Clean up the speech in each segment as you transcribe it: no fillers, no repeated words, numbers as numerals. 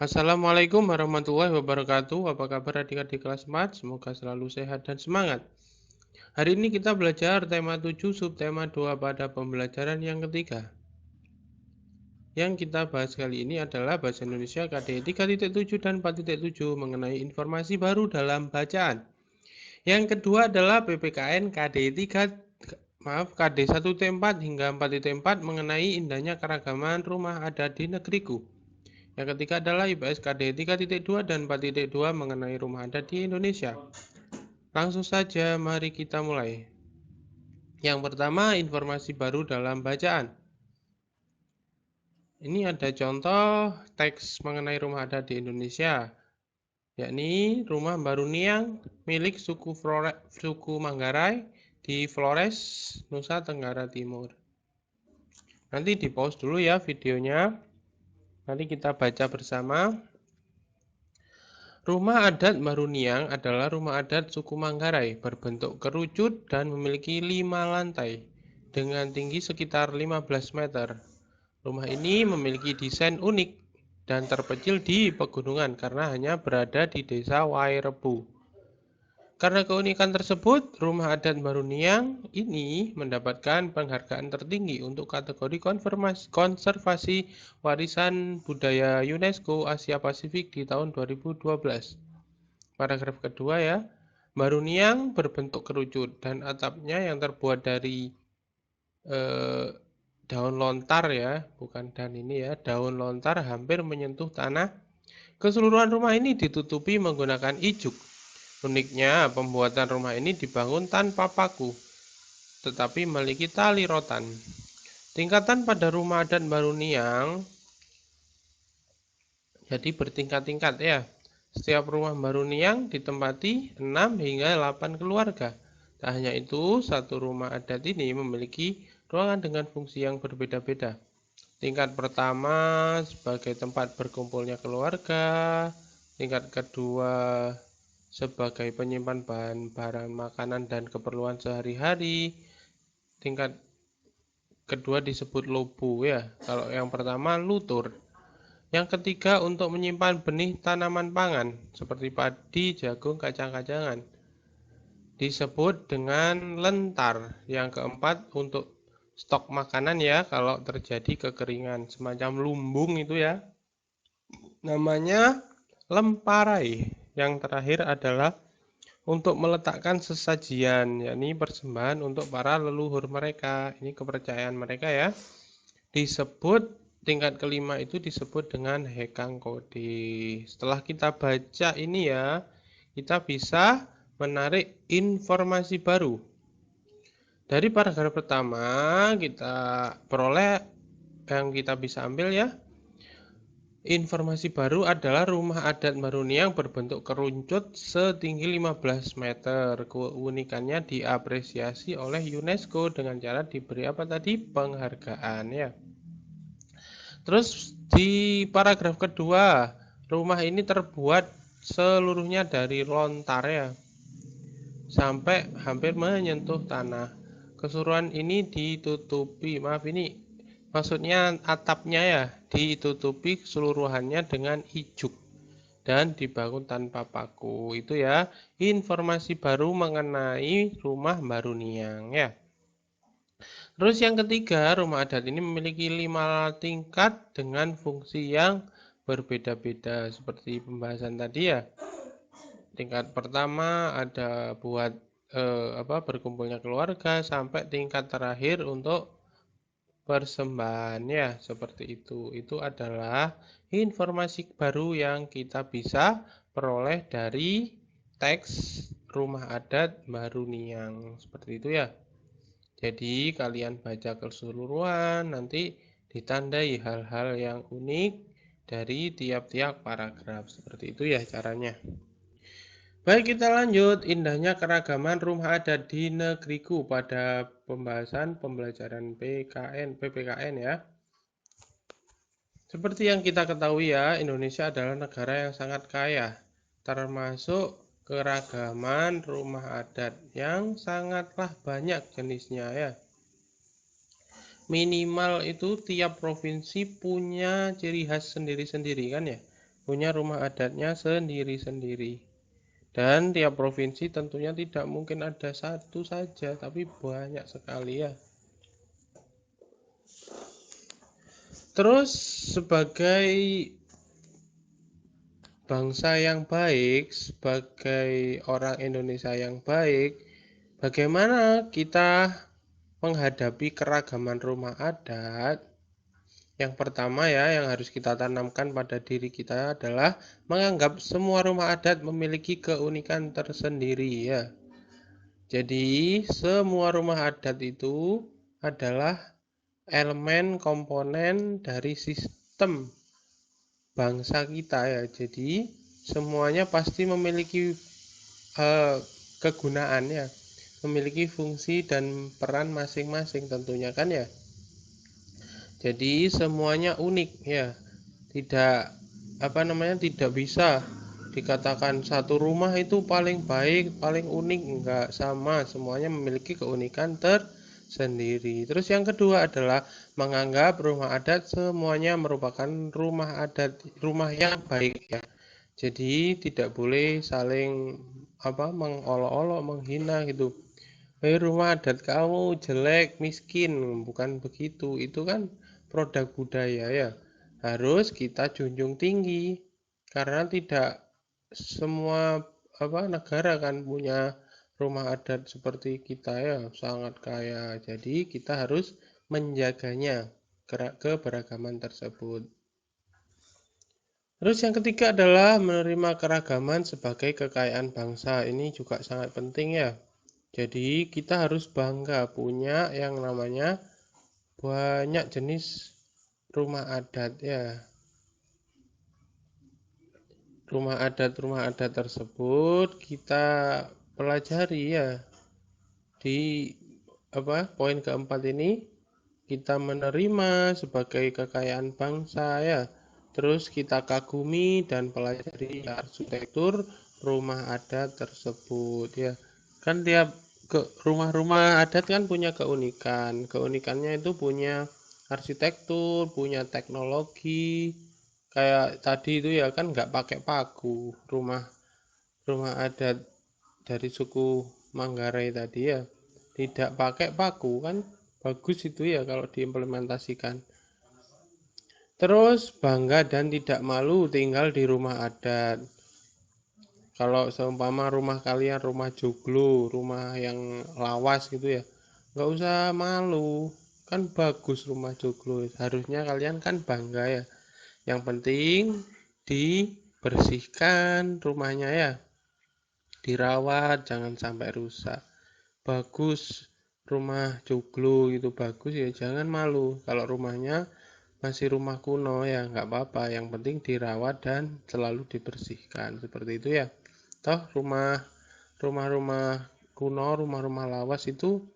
Assalamualaikum warahmatullahi wabarakatuh. Apa kabar adik-adik kelas 4? Semoga selalu sehat dan semangat. Hari ini kita belajar tema 7 subtema 2 pada pembelajaran yang ketiga. Yang kita bahas kali ini adalah Bahasa Indonesia KD 3.7 dan 4.7 mengenai informasi baru dalam bacaan. Yang kedua adalah PPKN KD 1T4 hingga 4T4 mengenai indahnya keragaman rumah adat di negeriku. Yang ketiga adalah IPS KD 3.2 dan 4.2 mengenai rumah adat di Indonesia. Langsung saja mari kita mulai. Yang pertama, informasi baru dalam bacaan. Ini ada contoh teks mengenai rumah adat di Indonesia, yakni rumah Baruniang milik suku Manggarai di Flores, Nusa Tenggara Timur. Nanti di pause dulu ya videonya. Nanti kita baca bersama. Rumah adat Maruniang adalah rumah adat suku Manggarai, berbentuk kerucut dan memiliki 5 lantai, dengan tinggi sekitar 15 meter. Rumah ini memiliki desain unik dan terpencil di pegunungan karena hanya berada di desa Wairebo. Karena keunikan tersebut, rumah adat Maruniang ini mendapatkan penghargaan tertinggi untuk kategori konservasi warisan budaya UNESCO Asia Pasifik di tahun 2012. Paragraf kedua ya. Maruniang berbentuk kerucut dan atapnya yang terbuat dari daun lontar ya, bukan dan ini ya, daun lontar hampir menyentuh tanah. Keseluruhan rumah ini ditutupi menggunakan ijuk. Uniknya, pembuatan rumah ini dibangun tanpa paku, tetapi memiliki tali rotan. Tingkatan pada rumah adat Maruniang jadi bertingkat-tingkat ya. Setiap rumah Maruniang ditempati 6 hingga 8 keluarga. Tak hanya itu, satu rumah adat ini memiliki ruangan dengan fungsi yang berbeda-beda. Tingkat pertama sebagai tempat berkumpulnya keluarga, tingkat kedua sebagai penyimpan bahan-bahan makanan dan keperluan sehari-hari, tingkat kedua disebut lobo ya. Kalau yang pertama lutur. Yang ketiga untuk menyimpan benih tanaman pangan seperti padi, jagung, kacang-kacangan disebut dengan lentar. Yang keempat untuk stok makanan ya kalau terjadi kekeringan semacam lumbung itu ya. Namanya lemparai. Yang terakhir adalah untuk meletakkan sesajian, yakni persembahan untuk para leluhur mereka. Ini kepercayaan mereka ya. Disebut tingkat kelima itu disebut dengan hekang kode. Setelah kita baca ini ya, kita bisa menarik informasi baru. Dari paragraf pertama kita peroleh yang kita bisa ambil ya. Informasi baru adalah rumah adat Maruniang berbentuk kerucut setinggi 15 meter. Keunikannya diapresiasi oleh UNESCO dengan cara diberi apa tadi? Penghargaan ya. Terus di paragraf kedua, rumah ini terbuat seluruhnya dari lontar ya, sampai hampir menyentuh tanah. Keseluruhan ini ditutupi, maaf ini maksudnya atapnya ya, ditutupi keseluruhannya dengan ijuk dan dibangun tanpa paku. Itu ya, informasi baru mengenai rumah Maruniang ya. Terus yang ketiga, rumah adat ini memiliki 5 tingkat dengan fungsi yang berbeda-beda seperti pembahasan tadi ya. Tingkat pertama ada buat berkumpulnya keluarga sampai tingkat terakhir untuk persembahan ya, seperti itu. Itu adalah informasi baru yang kita bisa peroleh dari teks rumah adat Maruniang. Seperti itu ya. Jadi kalian baca keseluruhan, nanti ditandai hal-hal yang unik dari tiap-tiap paragraf. Seperti itu ya caranya. Baik, kita lanjut. Indahnya keragaman rumah adat di negeriku pada pembahasan pembelajaran PPKN ya. Seperti yang kita ketahui ya, Indonesia adalah negara yang sangat kaya, termasuk keragaman rumah adat yang sangatlah banyak jenisnya ya. Minimal itu tiap provinsi punya ciri khas sendiri-sendiri kan ya. punya rumah adatnya sendiri-sendiri. Dan tiap provinsi tentunya tidak mungkin ada satu saja, tapi banyak sekali ya. Terus sebagai bangsa yang baik, sebagai orang Indonesia yang baik, bagaimana kita menghadapi keragaman rumah adat? Yang pertama ya, yang harus kita tanamkan pada diri kita adalah menganggap semua rumah adat memiliki keunikan tersendiri ya. Jadi, semua rumah adat itu adalah elemen komponen dari sistem bangsa kita ya. Jadi, semuanya pasti memiliki eh, kegunaan ya, memiliki fungsi dan peran masing-masing tentunya kan ya. Jadi, semuanya unik ya. Tidak tidak bisa dikatakan satu rumah itu paling baik, paling unik, enggak sama, semuanya memiliki keunikan tersendiri. Terus yang kedua adalah menganggap rumah adat semuanya merupakan rumah yang baik ya. Jadi tidak boleh saling mengolok-olok, menghina gitu. Rumah adat kamu jelek, miskin, bukan begitu. Itu kan produk budaya ya. Harus kita junjung tinggi karena tidak semua negara kan punya rumah adat seperti kita ya, sangat kaya. Jadi kita harus menjaganya keberagaman tersebut. Terus yang ketiga adalah menerima keragaman sebagai kekayaan bangsa. Ini juga sangat penting ya. Jadi kita harus bangga punya yang namanya banyak jenis rumah adat ya. Rumah adat tersebut kita pelajari ya. Di poin keempat ini kita menerima sebagai kekayaan bangsa ya. Terus kita kagumi dan pelajari arsitektur rumah adat tersebut ya. Kan tiap rumah-rumah adat kan punya keunikan. Keunikannya itu punya arsitektur, punya teknologi. Kayak tadi itu ya kan nggak pakai paku rumah rumah adat dari suku Manggarai tadi ya. Tidak pakai paku kan bagus itu ya kalau diimplementasikan. Terus bangga dan tidak malu tinggal di rumah adat. Kalau seumpama rumah kalian rumah joglo, rumah yang lawas gitu ya, nggak usah malu, kan bagus rumah joglo. Harusnya kalian kan bangga ya. Yang penting dibersihkan rumahnya ya, dirawat, jangan sampai rusak. Bagus rumah joglo itu bagus ya, jangan malu. Kalau rumahnya masih rumah kuno ya nggak apa-apa, yang penting dirawat dan selalu dibersihkan seperti itu ya. Toh rumah-rumah kuno, rumah-rumah lawas itu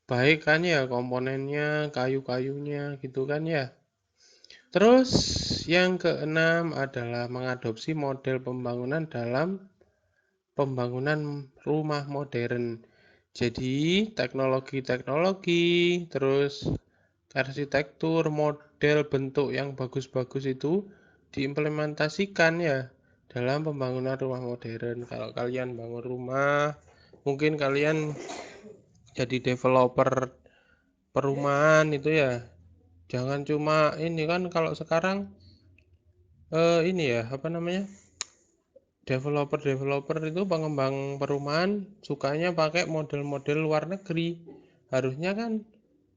baik kan ya, komponennya, kayu-kayunya gitu kan ya. Terus yang keenam adalah mengadopsi model pembangunan dalam pembangunan rumah modern. Jadi teknologi-teknologi, terus arsitektur, model bentuk yang bagus-bagus itu diimplementasikan ya dalam pembangunan rumah modern. Kalau kalian bangun rumah, mungkin kalian jadi developer perumahan itu ya. Jangan cuma ini kan kalau sekarang ini ya developer itu pengembang perumahan sukanya pakai model-model luar negeri. Harusnya kan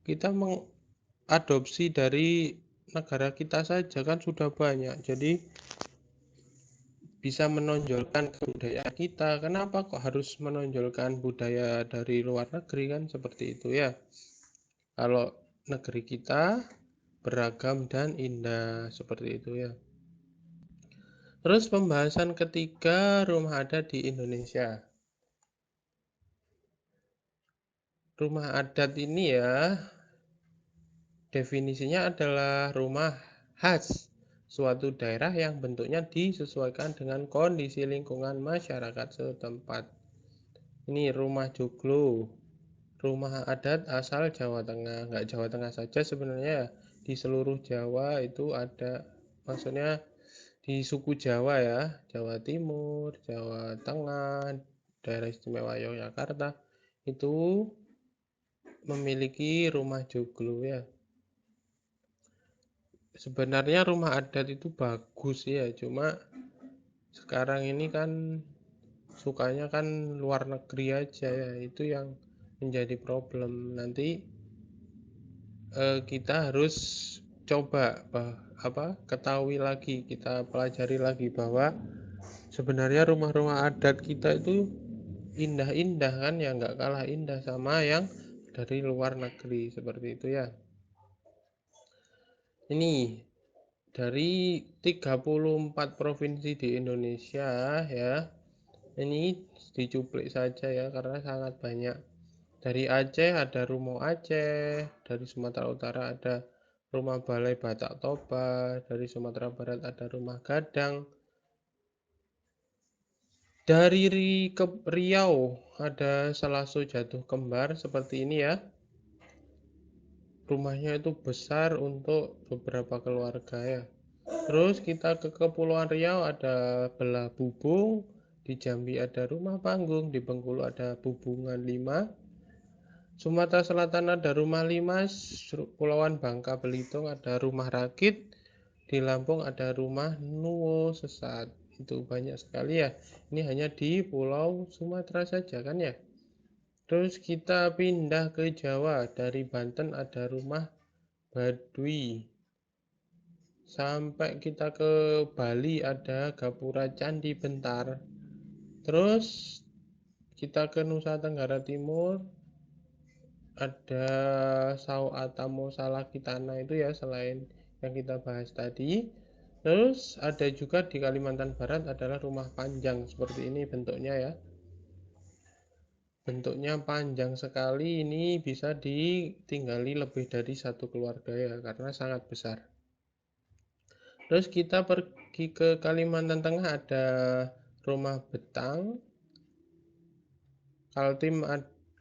kita mengadopsi dari negara kita saja kan sudah banyak. Jadi bisa menonjolkan kebudayaan kita. Kenapa kok harus menonjolkan budaya dari luar negeri kan seperti itu ya. Kalau negeri kita beragam dan indah seperti itu ya. Terus pembahasan ketiga rumah adat di Indonesia. Rumah adat ini ya definisinya adalah rumah khas suatu daerah yang bentuknya disesuaikan dengan kondisi lingkungan masyarakat setempat. Ini rumah joglo, rumah adat asal Jawa Tengah. Nggak Jawa Tengah saja sebenarnya, di seluruh Jawa itu ada, maksudnya di suku Jawa ya, Jawa Timur, Jawa Tengah, daerah istimewa Yogyakarta, itu memiliki rumah joglo ya. Sebenarnya rumah adat itu bagus ya, cuma sekarang ini kan sukanya kan luar negeri aja ya, itu yang menjadi problem. Nanti kita harus coba ketahui lagi, kita pelajari lagi bahwa sebenarnya rumah-rumah adat kita itu indah-indah kan ya, nggak kalah indah sama yang dari luar negeri seperti itu ya. Ini dari 34 provinsi di Indonesia ya, ini dicuplik saja ya karena sangat banyak. Dari Aceh ada Rumo Aceh, dari Sumatera Utara ada Rumah Balai Batak Toba, dari Sumatera Barat ada Rumah Gadang, dari Riau ada Selaso Jatuh Kembar seperti ini ya. Rumahnya itu besar untuk beberapa keluarga ya. Terus kita ke Kepulauan Riau ada Belah Bubung, di Jambi ada Rumah Panggung, di Bengkulu ada Bubungan 5, Sumatera Selatan ada Rumah Limas, Pulauan Bangka Belitung ada Rumah Rakit, di Lampung ada Rumah Nuwo Sesat. Itu banyak sekali ya. Ini hanya di Pulau Sumatera saja kan ya. Terus kita pindah ke Jawa, dari Banten ada Rumah Baduy. Sampai kita ke Bali ada Gapura Candi Bentar. Terus kita ke Nusa Tenggara Timur ada Sao Atamo Salakitana itu ya, selain yang kita bahas tadi. Terus ada juga di Kalimantan Barat adalah Rumah Panjang seperti ini bentuknya ya. Bentuknya panjang sekali, ini bisa ditinggali lebih dari satu keluarga ya karena sangat besar. Terus kita pergi ke Kalimantan Tengah ada Rumah Betang.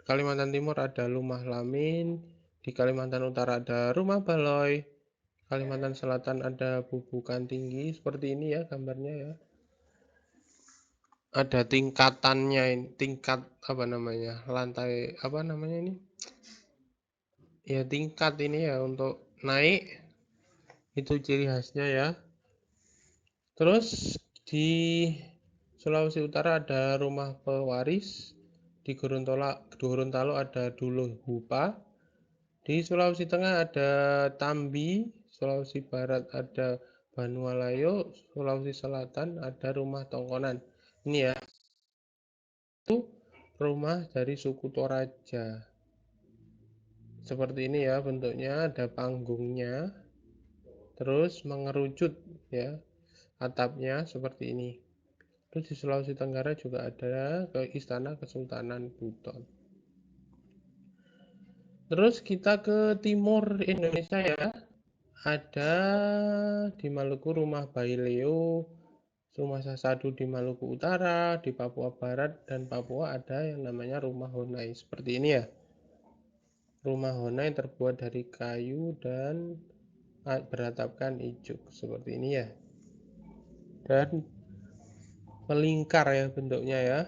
Kalimantan Timur ada Rumah Lamin. Di Kalimantan Utara ada Rumah Baloi. Kalimantan Selatan ada Bubukan Tinggi seperti ini ya gambarnya ya. Ada tingkatannya, tingkat apa namanya, lantai apa namanya ini ya, tingkat ini ya untuk naik, itu ciri khasnya ya. Terus di Sulawesi Utara ada Rumah Pewaris, di Gorontalo ada Duluh Hupa, di Sulawesi Tengah ada Tambi, Sulawesi Barat ada Banualayo, Sulawesi Selatan ada Rumah Tongkonan. Ini ya, itu rumah dari suku Toraja. Seperti ini ya bentuknya, ada panggungnya, terus mengerucut ya, atapnya seperti ini. Terus di Sulawesi Tenggara juga ada ke Istana Kesultanan Buton. Terus kita ke timur Indonesia ya, ada di Maluku Rumah Bayi Leo, Rumah Sasadu di Maluku Utara, di Papua Barat dan Papua ada yang namanya Rumah Honai seperti ini ya. Rumah Honai terbuat dari kayu dan beratapkan ijuk seperti ini ya, dan melingkar ya bentuknya ya.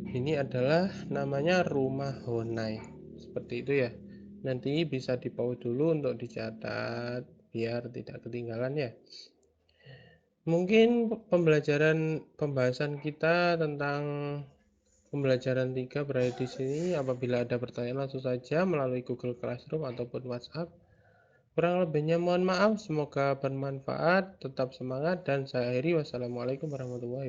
Ini adalah namanya Rumah Honai seperti itu ya. Nanti bisa di-pause dulu untuk dicatat biar tidak ketinggalan ya. Mungkin pembahasan kita tentang pembelajaran 3 berakhir di sini. Apabila ada pertanyaan langsung saja melalui Google Classroom ataupun WhatsApp. Kurang lebihnya mohon maaf, semoga bermanfaat, tetap semangat, dan saya akhiri. Wassalamualaikum warahmatullahi wabarakatuh.